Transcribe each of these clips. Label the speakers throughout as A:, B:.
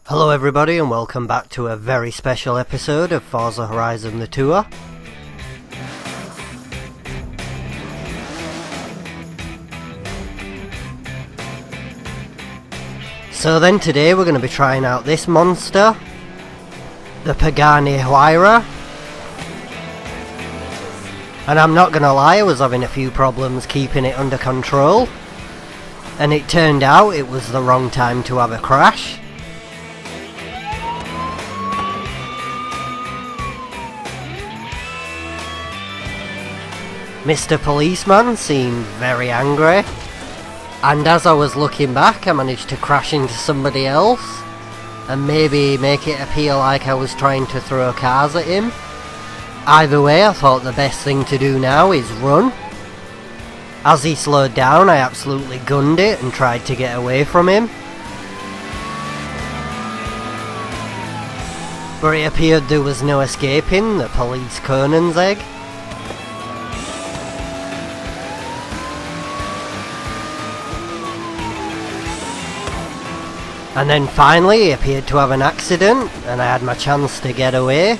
A: Hello everybody and welcome back to a very special episode of Forza Horizon the Tour. So then today we're going to be trying out this monster, the Pagani Huayra. And I'm not going to lie, I was having a few problems keeping it under control. And it turned out it was the wrong time to have a crash. Mr. Policeman seemed very angry, and as I was looking back I managed to crash into somebody else and maybe make it appear like I was trying to throw cars at him. Either way, I thought the best thing to do now is run. As he slowed down I absolutely gunned it and tried to get away from him. But it appeared there was no escaping the police Conan's egg. And then finally he appeared to have an accident and I had my chance to get away.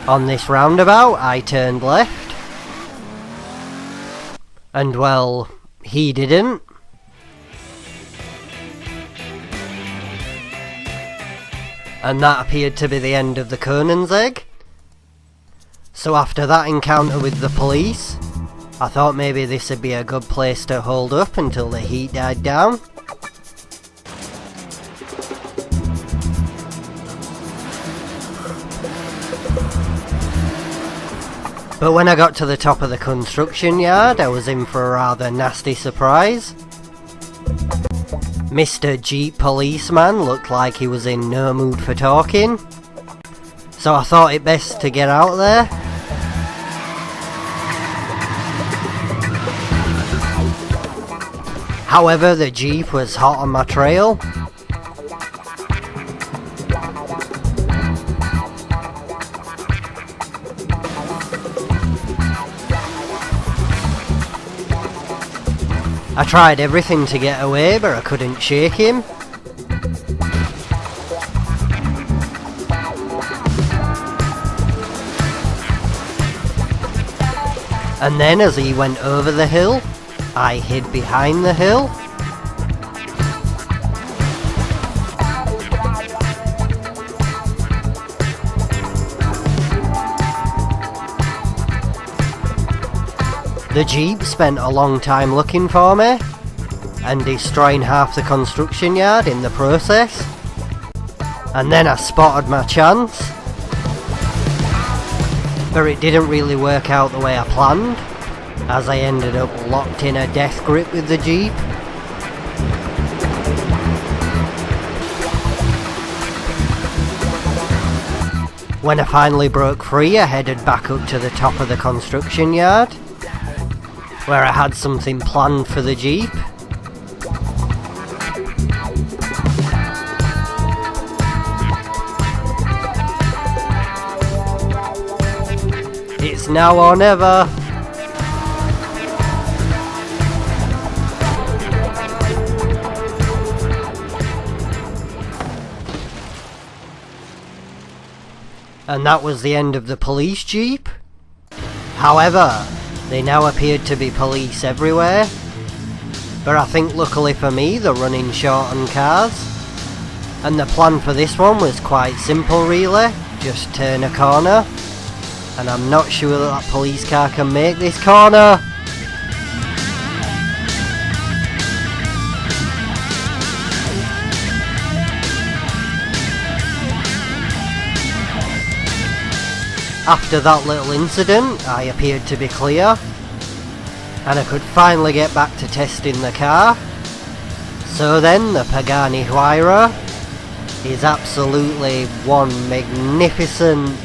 A: On this roundabout I turned left. And well, he didn't. And that appeared to be the end of the Conan's egg. So after that encounter with the police, I thought maybe this would be a good place to hold up until the heat died down. But when I got to the top of the construction yard, I was in for a rather nasty surprise. Mr. Jeep Policeman looked like he was in no mood for talking, so I thought it best to get out there. However, the Jeep was hot on my trail. I tried everything to get away, but I couldn't shake him. And then as he went over the hill, I hid behind the hill. The Jeep spent a long time looking for me and destroying half the construction yard in the process. And then I spotted my chance, but it didn't really work out the way I planned, as I ended up locked in a death grip with the Jeep. When I finally broke free, I headed back up to the top of the construction yard, where I had something planned for the Jeep. It's now or never. And that was the end of the police Jeep. However, they now appeared to be police everywhere, but I think luckily for me they're running short on cars, and the plan for this one was quite simple really, just turn a corner, and I'm not sure that police car can make this corner. After that little incident, I appeared to be clear, and I could finally get back to testing the car. So then, the Pagani Huayra is absolutely one magnificent...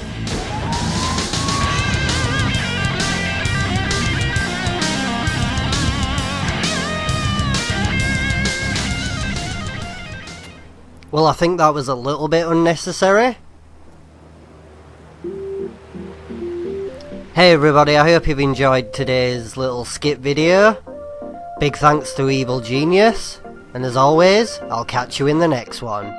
A: Well, I think that was a little bit unnecessary. Hey everybody, I hope you've enjoyed today's little skit video. Big thanks to Evil Genius, and as always, I'll catch you in the next one.